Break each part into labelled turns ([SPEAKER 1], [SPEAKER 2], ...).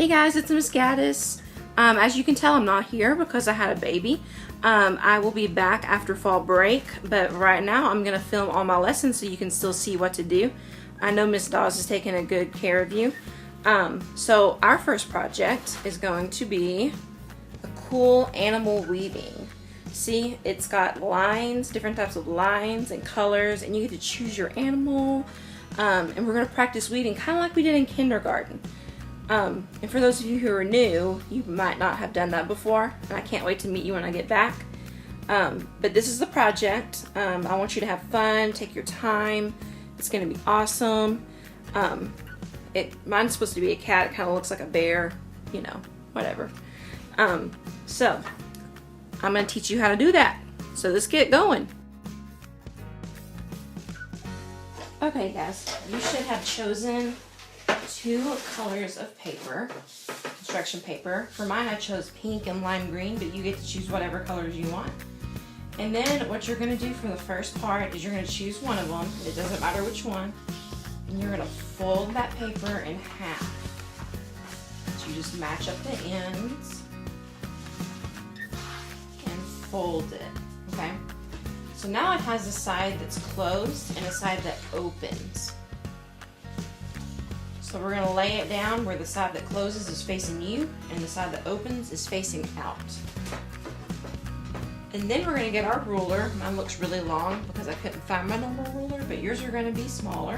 [SPEAKER 1] Hey guys, it's Miss Gaddis. As you can tell, I'm not here because I had a baby. I will be back after fall break, but right now I'm going to film all my lessons so you can still see what to do. I know Miss Dawes is taking a good care of you. So our first project is going to be a cool animal weaving. See, it's got lines, different types of lines and colors, and you get to choose your animal. And we're going to practice weaving kind of like we did in kindergarten. And for those of you who are new, you might not have done that before, and I can't wait to meet you when I get back. But this is the project. I want you to have fun, take your time. It's going to be awesome. Mine's supposed to be a cat. It kind of looks like a bear, you know, whatever. So I'm going to teach you how to do that. So let's get going. Okay guys, you should have chosen 2 colors of paper, construction paper. For mine I chose pink and lime green, but you get to choose whatever colors you want. And then what you're going to do for the first part is you're going to choose one of them, it doesn't matter which one, and you're going to fold that paper in half. So you just match up the ends and fold it, okay? So now it has a side that's closed and a side that opens. So we're going to lay it down where the side that closes is facing you and the side that opens is facing out. And then we're going to get our ruler. Mine looks really long because I couldn't find my normal ruler, but yours are going to be smaller.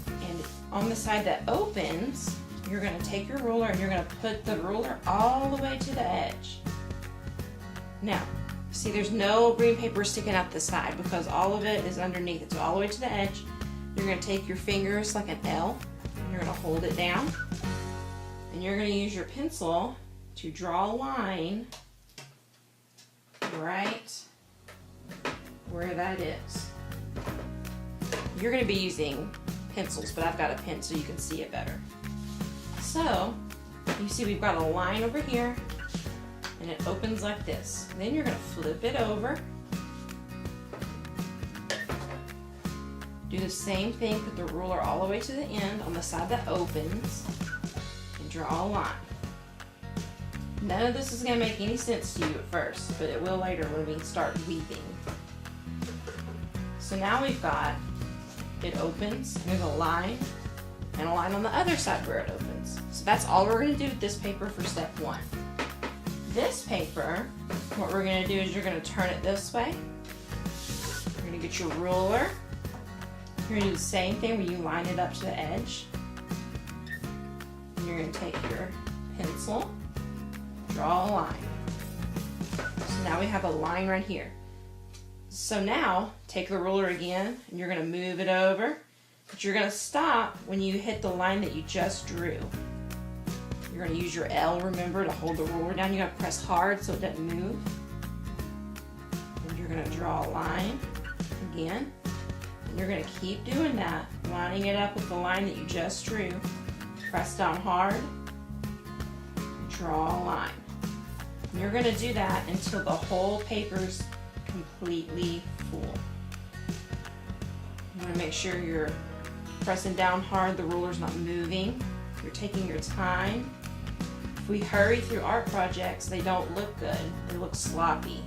[SPEAKER 1] And on the side that opens, you're going to take your ruler and you're going to put the ruler all the way to the edge. Now, see, there's no green paper sticking out the side because all of it is underneath it. So all the way to the edge. You're going to take your fingers like an L, and you're going to hold it down, and you're going to use your pencil to draw a line right where that is. You're going to be using pencils, but I've got a pen so you can see it better. So, you see we've got a line over here, and it opens like this. And then you're going to flip it over. Do the same thing, put the ruler all the way to the end on the side that opens and draw a line. None of this is going to make any sense to you at first, but it will later when we start weaving. So now we've got, it opens, and there's a line, and a line on the other side where it opens. So that's all we're going to do with this paper for step 1. This paper, what we're going to do is you're going to turn it this way. You're going to get your ruler. You're going to do the same thing where you line it up to the edge. And you're going to take your pencil, draw a line. So now we have a line right here. So now, take the ruler again, and you're going to move it over. But you're going to stop when you hit the line that you just drew. You're going to use your L, remember, to hold the ruler down. You got to press hard so it doesn't move. And you're going to draw a line again. You're going to keep doing that, lining it up with the line that you just drew. Press down hard, draw a line. And you're going to do that until the whole paper's completely full. You want to make sure you're pressing down hard, the ruler's not moving. You're taking your time. If we hurry through art projects, they don't look good. They look sloppy.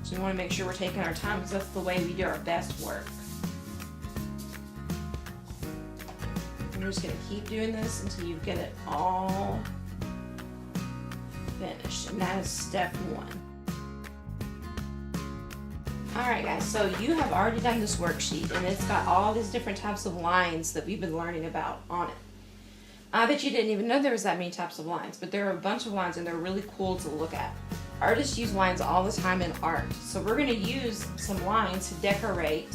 [SPEAKER 1] So we want to make sure we're taking our time because that's the way we do our best work. You're just going to keep doing this until you get it all finished. And that is step 1. Alright guys, so you have already done this worksheet and it's got all these different types of lines that we've been learning about on it. I bet you didn't even know there was that many types of lines, but there are a bunch of lines and they're really cool to look at. Artists use lines all the time in art. So we're going to use some lines to decorate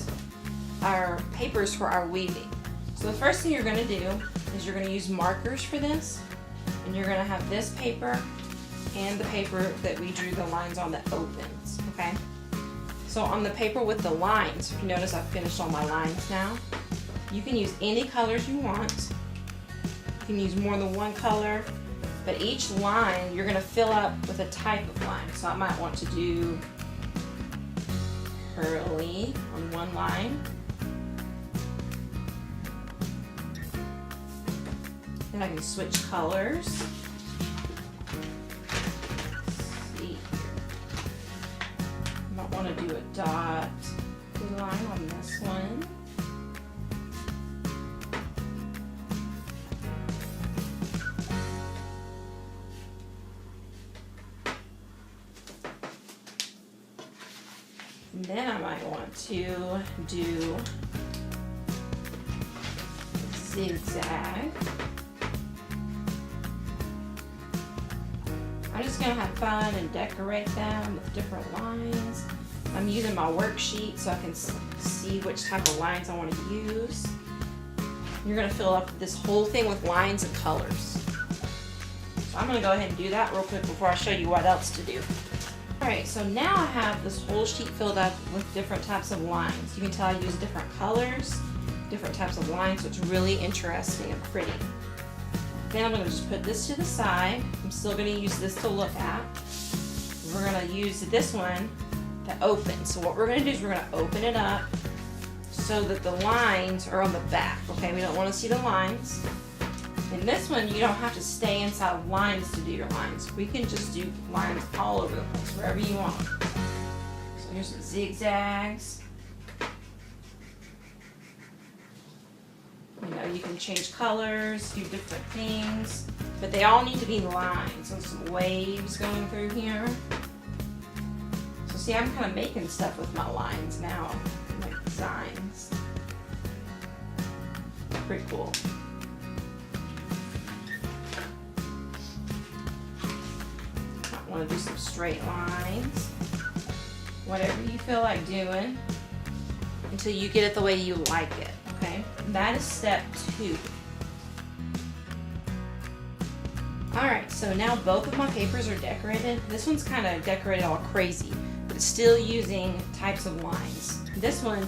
[SPEAKER 1] our papers for our weaving. So the first thing you're going to do is you're going to use markers for this, and you're going to have this paper and the paper that we drew the lines on that opens, okay? So on the paper with the lines, if you notice I've finished all my lines now, you can use any colors you want. You can use more than one color, but each line you're going to fill up with a type of line. So I might want to do curly on one line. Then I can switch colors. Let's see here. I might want to do a dot line on this one. And then I might want to do zigzag. I'm just going to have fun and decorate them with different lines. I'm using my worksheet so I can see which type of lines I want to use. You're going to fill up this whole thing with lines and colors. So I'm going to go ahead and do that real quick before I show you what else to do. Alright, so now I have this whole sheet filled up with different types of lines. You can tell I use different colors, different types of lines, so it's really interesting and pretty. Then I'm going to just put this to the side. I'm still going to use this to look at. We're going to use this one to open. So what we're going to do is we're going to open it up so that the lines are on the back. Okay, we don't want to see the lines. In this one, you don't have to stay inside of lines to do your lines. We can just do lines all over the place, wherever you want. So here's some zigzags. You know, you can change colors, do different things, but they all need to be lines and some waves going through here. So see, I'm kind of making stuff with my lines now, my designs. Pretty cool. I want to do some straight lines, whatever you feel like doing until you get it the way you like it, okay? And that is step 2. Alright, so now both of my papers are decorated. This one's kind of decorated all crazy, but it's still using types of lines. This one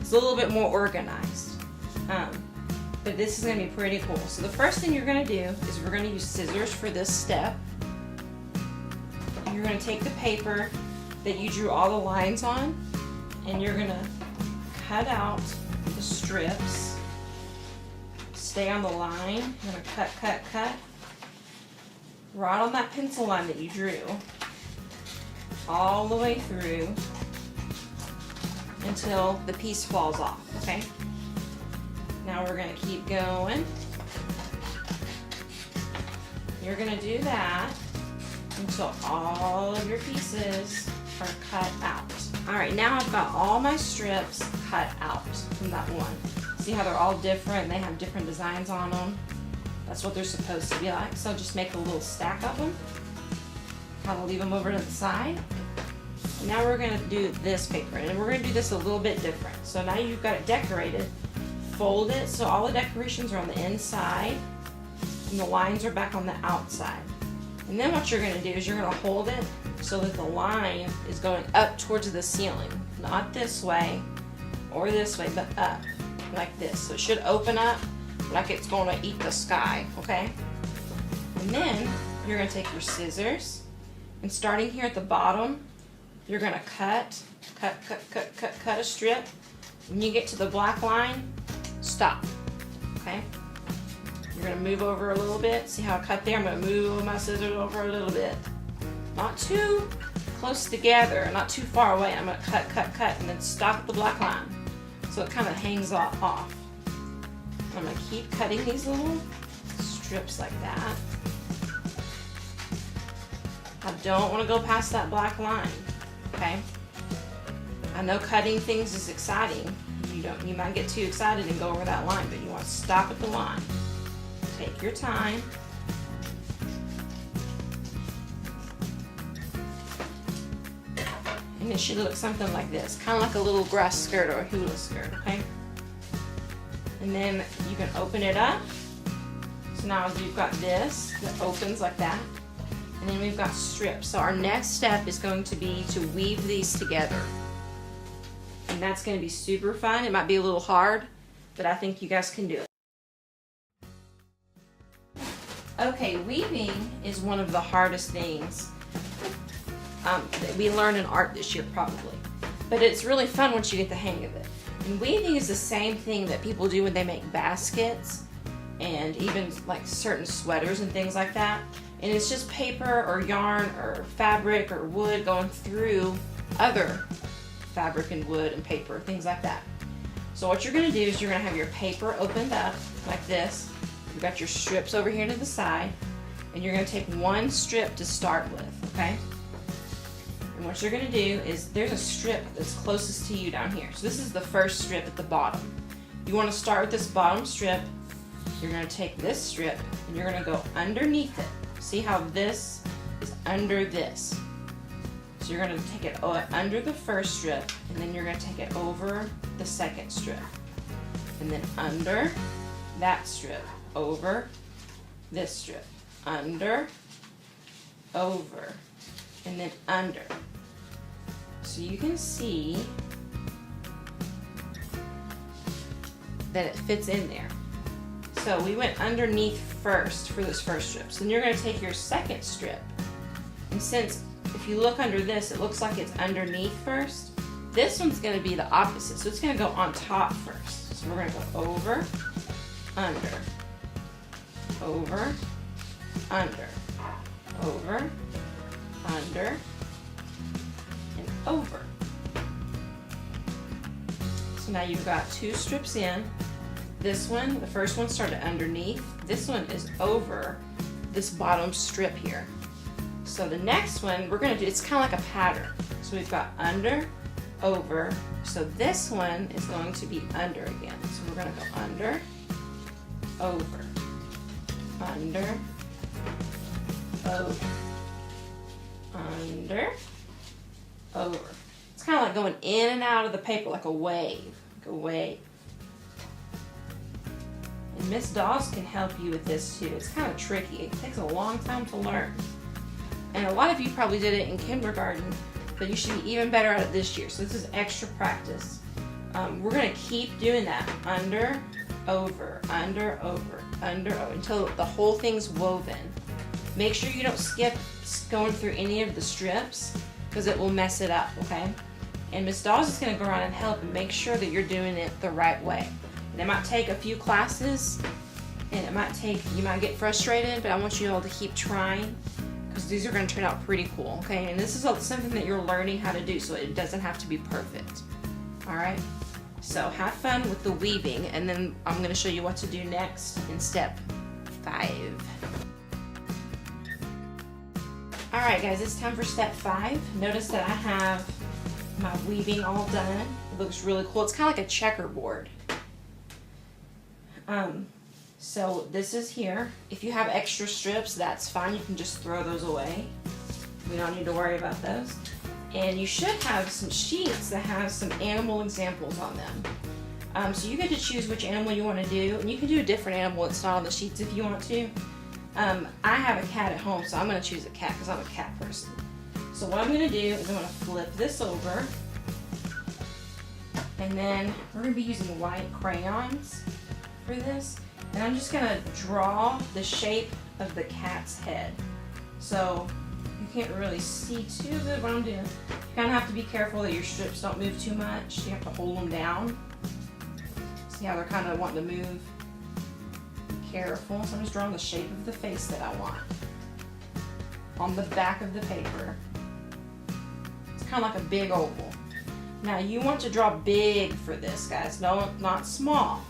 [SPEAKER 1] is a little bit more organized, but this is going to be pretty cool. So the first thing you're going to do is we're going to use scissors for this step. You're going to take the paper that you drew all the lines on, and you're going to cut out the strips. Stay on the line. You're going to cut, cut, cut. Right on that pencil line that you drew. All the way through until the piece falls off, okay? Now we're going to keep going. You're going to do that until all of your pieces are cut out. Alright, now I've got all my strips cut out from that one. See how they're all different? They have different designs on them. That's what they're supposed to be like. So just make a little stack of them. Kind of leave them over to the side. And now we're going to do this paper, and we're going to do this a little bit different. So now you've got it decorated. Fold it so all the decorations are on the inside and the lines are back on the outside. And then what you're going to do is you're going to hold it so that the line is going up towards the ceiling. Not this way or this way, but up like this. So it should open up like it's going to eat the sky, okay? And then you're going to take your scissors, and starting here at the bottom, you're going to cut a strip. When you get to the black line, stop, okay? You're going to move over a little bit. See how I cut there? I'm going to move my scissors over a little bit. Not too close together, not too far away. I'm going to cut, and then stop at the black line. So it kind of hangs off. I'm going to keep cutting these little strips like that. I don't want to go past that black line, okay? I know cutting things is exciting. You might get too excited and go over that line, but you want to stop at the line. Take your time. And it should look something like this, kind of like a little grass skirt or a hula skirt, okay? And then you can open it up. So now you've got this that opens like that. And then we've got strips. So our next step is going to be to weave these together. And that's going to be super fun. It might be a little hard, but I think you guys can do it. Okay, weaving is one of the hardest things that we learn in art this year probably. But it's really fun once you get the hang of it. And weaving is the same thing that people do when they make baskets and even like certain sweaters and things like that. And it's just paper or yarn or fabric or wood going through other fabric and wood and paper, things like that. So what you're gonna do is you're gonna have your paper opened up like this. You've got your strips over here to the side, and you're gonna take one strip to start with, okay? And what you're gonna do is, there's a strip that's closest to you down here. So this is the first strip at the bottom. You wanna start with this bottom strip. You're gonna take this strip and you're gonna go underneath it. See how this is under this? So you're gonna take it under the first strip, and then you're gonna take it over the second strip. And then under that strip, over this strip, under, over, and then under. So you can see that it fits in there. So we went underneath first for this first strip. So then you're going to take your second strip, and since if you look under this, it looks like it's underneath first, this one's going to be the opposite. So it's going to go on top first. So we're going to go over, under, over, under, over, under, and over. So now you've got two strips in. This one, the first one started underneath. This one is over this bottom strip here. So the next one we're gonna do, it's kind of like a pattern. So we've got under, over. So this one is going to be under again. So we're gonna go under, over, under, over, under, over. It's kind of like going in and out of the paper like a wave, like a wave. And Miss Dawes can help you with this too. It's kind of tricky. It takes a long time to learn. And a lot of you probably did it in kindergarten, but you should be even better at it this year. So this is extra practice. We're gonna keep doing that. Under, over, under, over, under, over, until the whole thing's woven. Make sure you don't skip going through any of the strips, because it will mess it up, okay? And Miss Dawes is gonna go around and help and make sure that you're doing it the right way. And it might take a few classes, and you might get frustrated, but I want you all to keep trying, because these are gonna turn out pretty cool, okay? And this is something that you're learning how to do, so it doesn't have to be perfect, all right? So have fun with the weaving, and then I'm gonna show you what to do next in step 5. All right, guys, it's time for step 5. Notice that I have my weaving all done. It looks really cool. It's kind of like a checkerboard. So this is here. If you have extra strips, that's fine. You can just throw those away. We don't need to worry about those. And you should have some sheets that have some animal examples on them. So you get to choose which animal you want to do, and you can do a different animal that's not on the sheets if you want to. I have a cat at home, so I'm going to choose a cat because I'm a cat person. So what I'm going to do is I'm going to flip this over, and then we're going to be using white crayons for this, and I'm just going to draw the shape of the cat's head. So you can't really see too good what I'm doing. You kind of have to be careful that your strips don't move too much. You have to hold them down. See how they're kind of wanting to move? Careful. So I'm just drawing the shape of the face that I want on the back of the paper. It's kind of like a big oval. Now you want to draw big for this, guys. No, not small.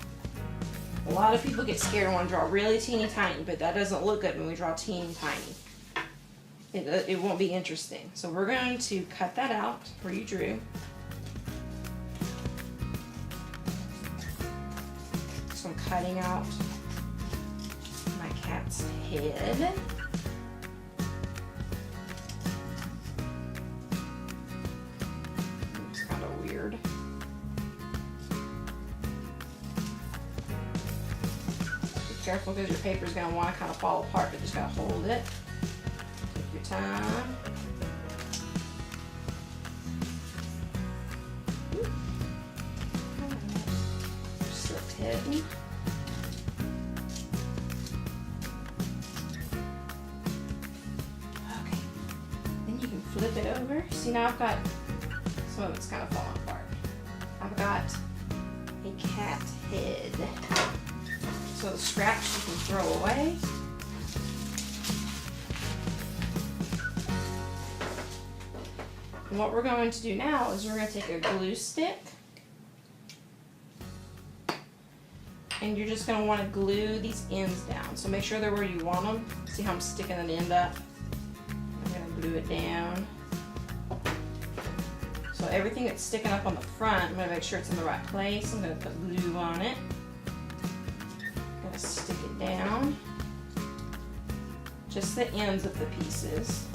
[SPEAKER 1] A lot of people get scared and want to draw really teeny tiny, but that doesn't look good when we draw teeny tiny. It won't be interesting. So we're going to cut that out where you drew. So I'm cutting out my cat's head. It's kind of weird. Be careful because your paper is going to want to kind of fall apart, but just got to hold it. Take your time. Slipped hidden. Flip it over. See, now I've got some of it's kind of falling apart. I've got a cat head. So the scraps you can throw away. And what we're going to do now is we're going to take a glue stick, and you're just going to want to glue these ends down. So make sure they're where you want them. See how I'm sticking an end up? I'm going to glue it down. So everything that's sticking up on the front, I'm going to make sure it's in the right place. I'm going to put glue on it. I'm going to stick it down. Just the ends of the pieces.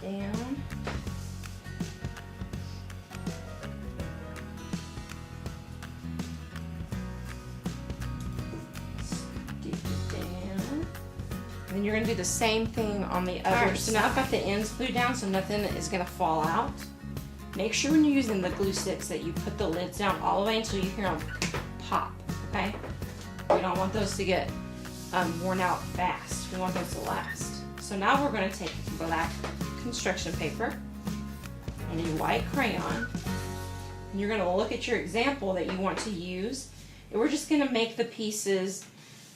[SPEAKER 1] Down. Stick it down. And then you're going to do the same thing on the other side. So now I've got the ends glued down so nothing is going to fall out. Make sure when you're using the glue sticks that you put the lids down all the way until you hear them pop, okay? We don't want those to get worn out fast. We want those to last. So now we're going to take black construction paper and a white crayon, and you're going to look at your example that you want to use, and we're just going to make the pieces,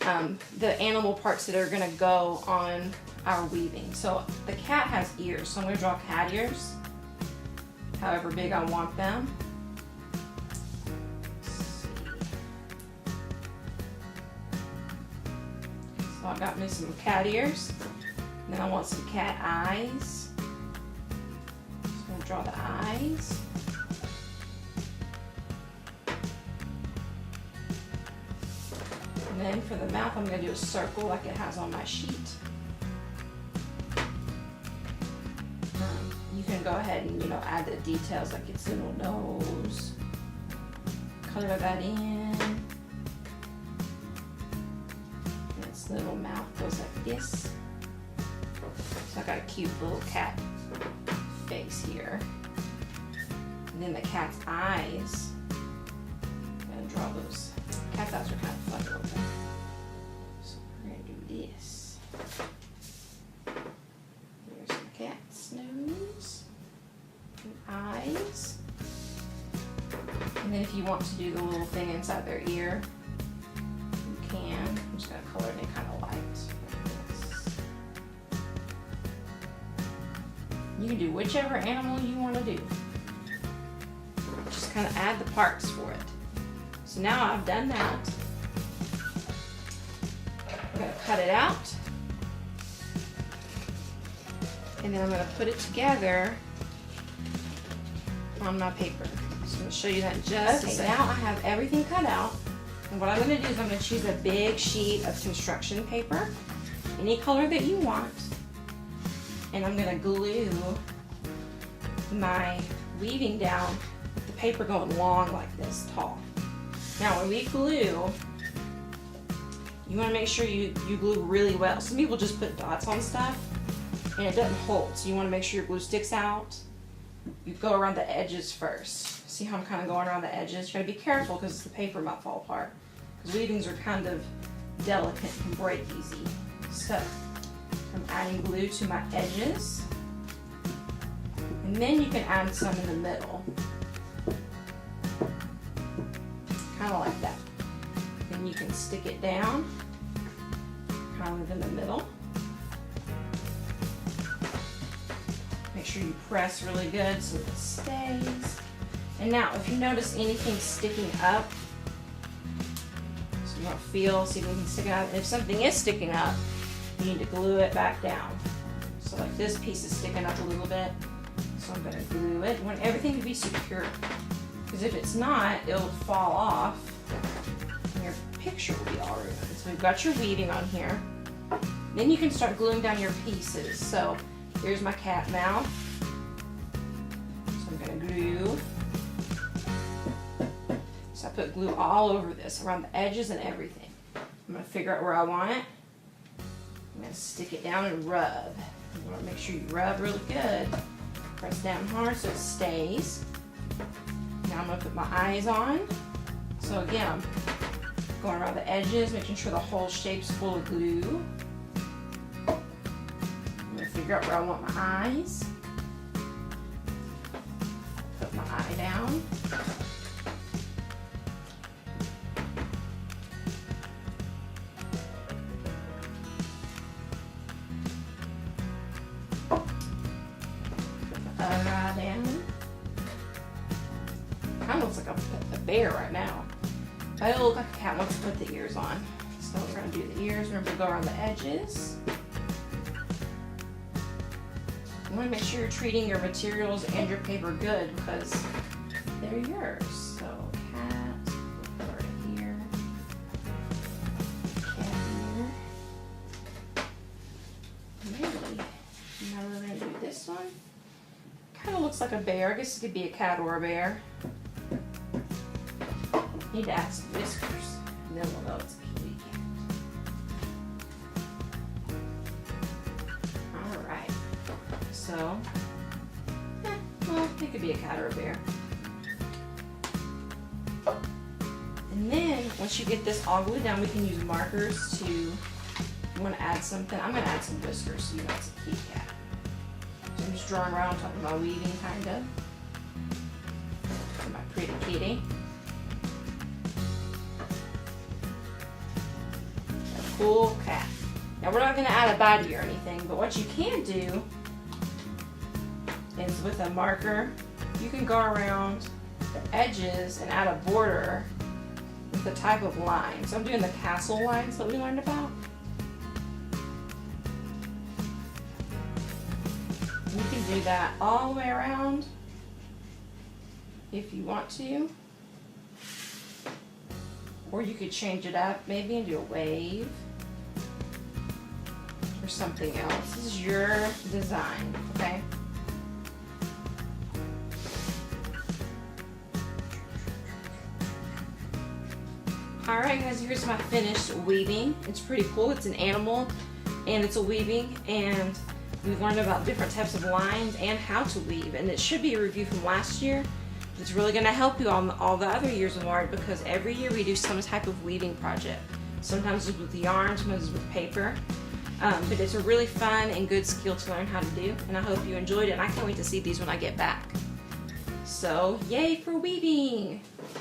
[SPEAKER 1] the animal parts that are going to go on our weaving. So the cat has ears, so I'm going to draw cat ears however big I want them. So I got me some cat ears, and then I want some cat eyes. Draw the eyes. And then for the mouth, I'm going to do a circle like it has on my sheet. You can go ahead and, you know, add the details like its little nose. Color that in. And its little mouth goes like this. So I got a cute little cat face here. And then the cat's eyes. I'm going to draw those. Cat's eyes are kind of fun to open. So we're going to do this. Here's the cat's nose and eyes. And then if you want to do the little thing inside their ear, you can. I'm just going to color it in kind of light. You can do whichever animal you want to do. Just kind of add the parts for it. So now I've done that. I'm going to cut it out. And then I'm going to put it together on my paper. So I'm going to show you that in just a second. Now I have everything cut out. And what I'm going to do is I'm going to choose a big sheet of construction paper, any color that you want. And I'm going to glue my weaving down with the paper going long like this, tall. Now when we glue, you want to make sure you glue really well. Some people just put dots on stuff and it doesn't hold, so you want to make sure your glue sticks out. You go around the edges first. See how I'm kind of going around the edges? You got to be careful because the paper might fall apart. Because weavings are kind of delicate and can break easy. So I'm adding glue to my edges, and then you can add some in the middle, kind of like that. Then you can stick it down, kind of in the middle. Make sure you press really good so it stays. And now, if you notice anything sticking up, so you want to feel, see if anything's sticking up. And if something is sticking up, you need to glue it back down. So like this piece is sticking up a little bit, so I'm going to glue it. You want everything to be secure, because if it's not, it'll fall off and your picture will be all ruined. So we've got your weaving on here. Then you can start gluing down your pieces. So here's my cat mouth. So I'm going to glue. So I put glue all over this, around the edges and everything. I'm going to figure out where I want it. I'm going to stick it down and rub. You want to make sure you rub really good. Press down hard so it stays. Now I'm going to put my eyes on. So again, I'm going around the edges, making sure the whole shape's full of glue. I'm going to figure out where I want my eyes. Put my eye down. bear right now. But it'll look like a cat once you put the ears on. So we're gonna do the ears. Remember to go around the edges. You wanna make sure you're treating your materials and your paper good because they're yours. So cat, we'll put it here. Cat here. Maybe. Now we're gonna do this one. Kind of looks like a bear. I guess it could be a cat or a bear. Need to add some whiskers, and then we'll know it's a kitty. Alright. So, well, it could be a cat or a bear. And then, once you get this all glued down, we can use markers to, you want to add something. I'm going to add some whiskers so you know it's a kitty cat. So I'm just drawing around on top of my weaving, kind of. For my pretty kitty. A cool cat. Now we're not going to add a body or anything, but what you can do is with a marker, you can go around the edges and add a border with a type of line. So I'm doing the castle lines that we learned about. You can do that all the way around if you want to. Or you could change it up maybe and do a wave or something else. This is your design, okay? Alright guys, here's my finished weaving. It's pretty cool. It's an animal and it's a weaving, and we've learned about different types of lines and how to weave, and it should be a review from last year. It's really going to help you on all the other years of art because every year we do some type of weaving project. Sometimes it's with yarn, sometimes it's with paper. But it's a really fun and good skill to learn how to do, and I hope you enjoyed it, and I can't wait to see these when I get back. So, yay for weaving!